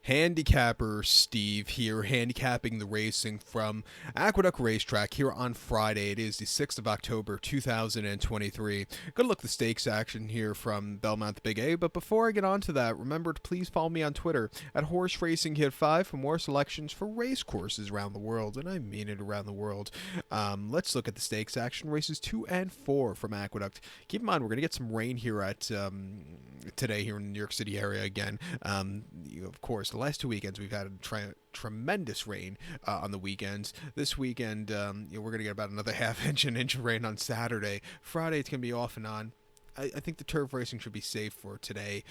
Handicapper Steve here, handicapping the racing from Aqueduct Racetrack here on Friday. It is the 6th of October, 2023. Good look at the stakes action here from Belmont the Big A, but before I get on to that, remember to please follow me on Twitter at Horse Racing Hit 5 for more selections for race courses around the world, and I mean it around the world. Let's look at the stakes action, races 2 and 4 from Aqueduct. Keep in mind, we're going to get some rain here at today here in the New York City area again. Of course, the last 2 weekends we've had tremendous rain on the weekends. This weekend, we're going to get about another half inch, an inch of rain on Saturday. Friday, it's going to be off and on. I think the turf racing should be safe for today.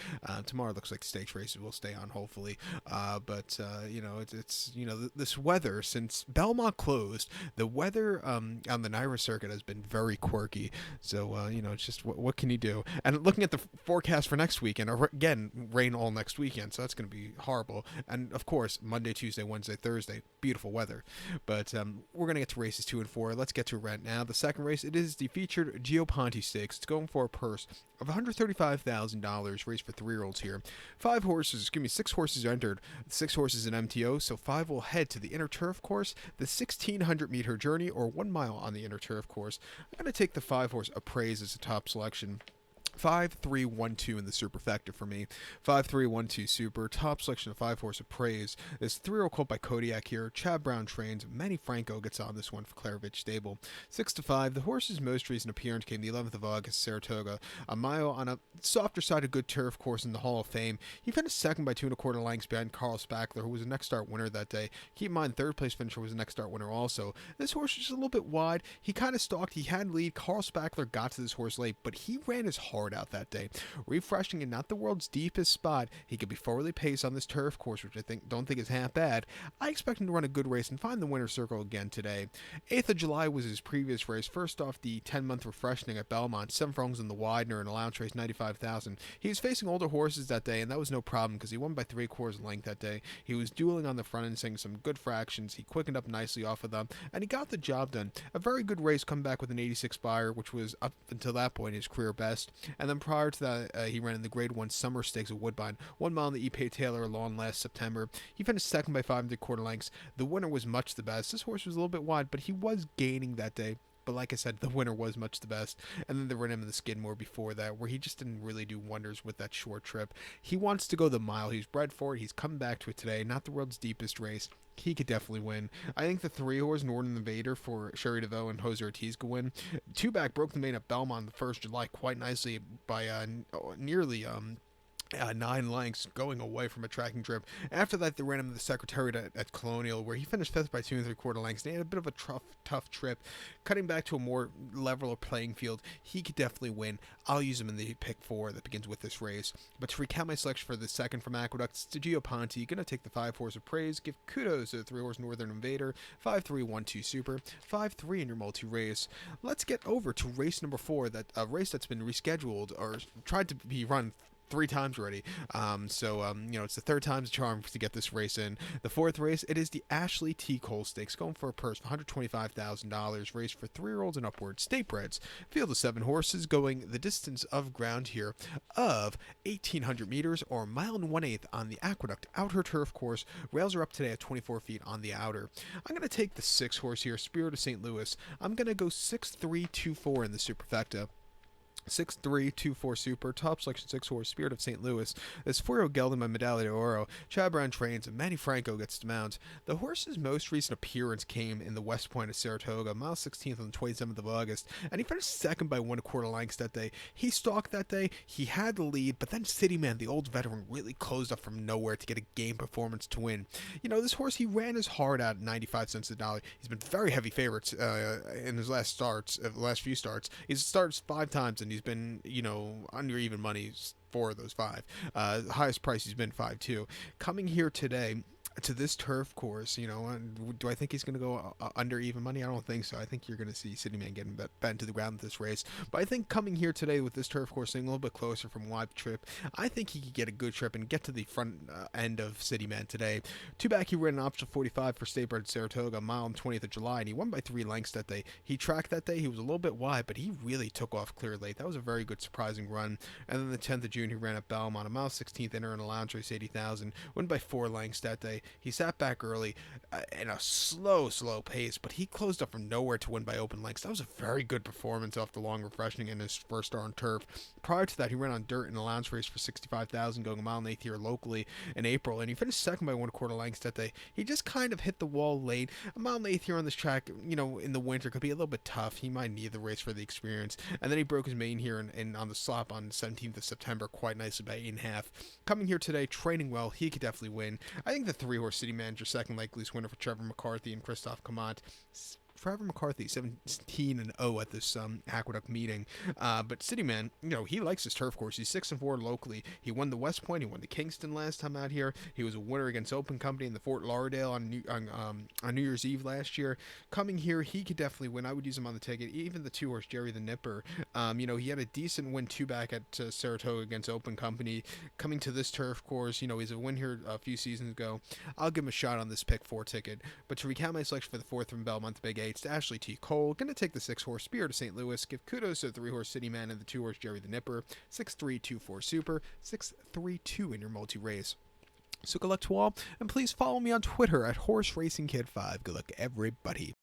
Tomorrow looks like stakes races will stay on, hopefully. But this weather, since Belmont closed, the weather on the Naira circuit has been very quirky. So, it's just what can you do? And looking at the forecast for next weekend, again, rain all next weekend. So that's going to be horrible. And, of course, Monday, Tuesday, Wednesday, Thursday, beautiful weather. But we're going to get to races 2 and 4. Let's get to it right now. The second race, it is the featured Gio Ponti Stakes. It's going for a purse of $135,000, race for 3-year-olds here. 6 horses are entered. 6 horses in MTO, so 5 will head to the inner turf course, the 1,600-meter journey, or 1 mile on the inner turf course. I'm going to take the 5-horse Appraise as a top selection. 5-3-1-2 in the superfecta for me. 5-3-1-2 super. Top selection of 5-horse Appraise. This 3-year-old colt by Kodiak here. Chad Brown trains. Manny Franco gets on this one for Clarovich Stable. 6-5. The horse's most recent appearance came the 11th of August, Saratoga. A mile on a softer side of good turf course in the Hall of Fame. He finished second by 2 1/4 lengths behind Carl Spackler, who was a next start winner that day. Keep in mind, third place finisher was a next start winner also. This horse was just a little bit wide. He kind of stalked. He had lead. Carl Spackler got to this horse late, but he ran his hard out that day. Refreshing in not the world's deepest spot, he could be forwardly paced on this turf course, which I don't think is half bad. I expect him to run a good race and find the winner's circle again today. 8th of July was his previous race. First off, the 10-month refreshing at Belmont, 7 furlongs in the Widener, and allowance race 95,000. He was facing older horses that day, and that was no problem because he won by 3/4 length that day. He was dueling on the front and saying some good fractions. He quickened up nicely off of them, and he got the job done. A very good race, come back with an 86 buyer, which was up until that point his career best. And then prior to that, he ran in the Grade 1 Summer Stakes at Woodbine, 1 mile in the E. Taylor lawn last September. He finished second by 5 1/4 lengths. The winner was much the best. This horse was a little bit wide, but he was gaining that day. But like I said, the winner was much the best. And then they ran him in the Skidmore before that, where he just didn't really do wonders with that short trip. He wants to go the mile. He's bred for it. He's come back to it today. Not the world's deepest race. He could definitely win. I think the 3-horse Northern Invader for Sherry DeVoe and Jose Ortiz could win. 2-back broke the main at Belmont the 1st of July quite nicely by nearly 9 lengths going away from a tracking trip. After that, they ran him in the Secretariat at Colonial, where he finished 5th by 2 3/4 lengths. They had a bit of a tough trip. Cutting back to a more level playing field, he could definitely win. I'll use him in the pick 4 that begins with this race. But to recount my selection for the second from Aqueduct, it's Gio Ponti. Going to take the 5-horse Appraise. Give kudos to the 3-horse Northern Invader. 5-3-1-2 super. 5-3 in your multi-race. Let's get over to race number 4, a race that's been rescheduled or tried to be run 3 times already. It's the 3rd time's a charm to get this race in. The 4th race, it is the Ashley T. Cole Stakes, going for a purse of $125,000, race for 3-year-olds and upward, statebreds. Field of 7 horses going the distance of ground here of 1,800 meters or 1.1 on the Aqueduct outer turf course. Rails are up today at 24 feet on the outer. I'm going to take the 6-horse here, Spirit of St. Louis. I'm going to go 6-3-2-4 in the superfecta. 6-3-2-4 super, top selection 6-horse, Spirit of St. Louis. This 4-year-old gelding by Medaglia de Oro. Chad Brown trains, and Manny Franco gets to mount. The horse's most recent appearance came in the West Point of Saratoga, mile 16th on the 27th of August, and he finished second by 1 1/4 lengths that day. He stalked that day, he had the lead, but then City Man, the old veteran, really closed up from nowhere to get a game performance to win. This horse, he ran his heart out at 95 cents a dollar. He's been very heavy favorites in his last few starts. He's started 5 times, and he's been, under even money 4 of those 5. The highest price he's been 5-2. Coming here today, To this turf course, do I think he's going to go under even money? I don't think so. I think you're going to see City Man getting bent to the ground with this race. But I think coming here today with this turf course being a little bit closer from wide trip, I think he could get a good trip and get to the front end of City Man today. Two back, he ran an option 45 for State Bird Saratoga, a mile on 20th of July, and he won by 3 lengths that day. He tracked that day. He was a little bit wide, but he really took off clear late. That was a very good, surprising run. And then the 10th of June, he ran at Belmont, a mile 16th inner in a lounge race 80,000, won by 4 lengths that day. He sat back early in a slow pace, but he closed up from nowhere to win by open lengths. That was a very good performance off the long refreshing in his first start on turf. Prior to that, he ran on dirt in a lounge race for 65,000, going a mile and eighth here locally in April, and he finished second by 1/4 lengths that day. He just kind of hit the wall late. A mile and eighth here on this track, in the winter could be a little bit tough. He might need the race for the experience. And then he broke his main here and on the slop on the 17th of September quite nicely by 8.5. Coming here today, training well, he could definitely win. I think the 3-horse City Manager, second likeliest winner for Trevor McCarthy and Christophe Comont. Trevor McCarthy, 17-0 at this Aqueduct meeting. But City Man, he likes his turf course. He's 6-4 locally. He won the West Point. He won the Kingston last time out here. He was a winner against Open Company in the Fort Lauderdale on New Year's Eve last year. Coming here, he could definitely win. I would use him on the ticket. Even the 2-horse Jerry the Nipper. He had a decent win 2 back at Saratoga against Open Company. Coming to this turf course, he's a win here a few seasons ago. I'll give him a shot on this pick 4 ticket. But to recount my selection for the 4th from Belmont, the Big 8, to Ashley T. Cole. Going to take the 6-horse Spirit of St. Louis. Give kudos to the 3-horse City Man and the 2-horse Jerry the Nipper. 6-3-2-4 Super. 6-3-2 in your multi-race. So good luck to all, and please follow me on Twitter at HorseRacingKid5. Good luck, everybody.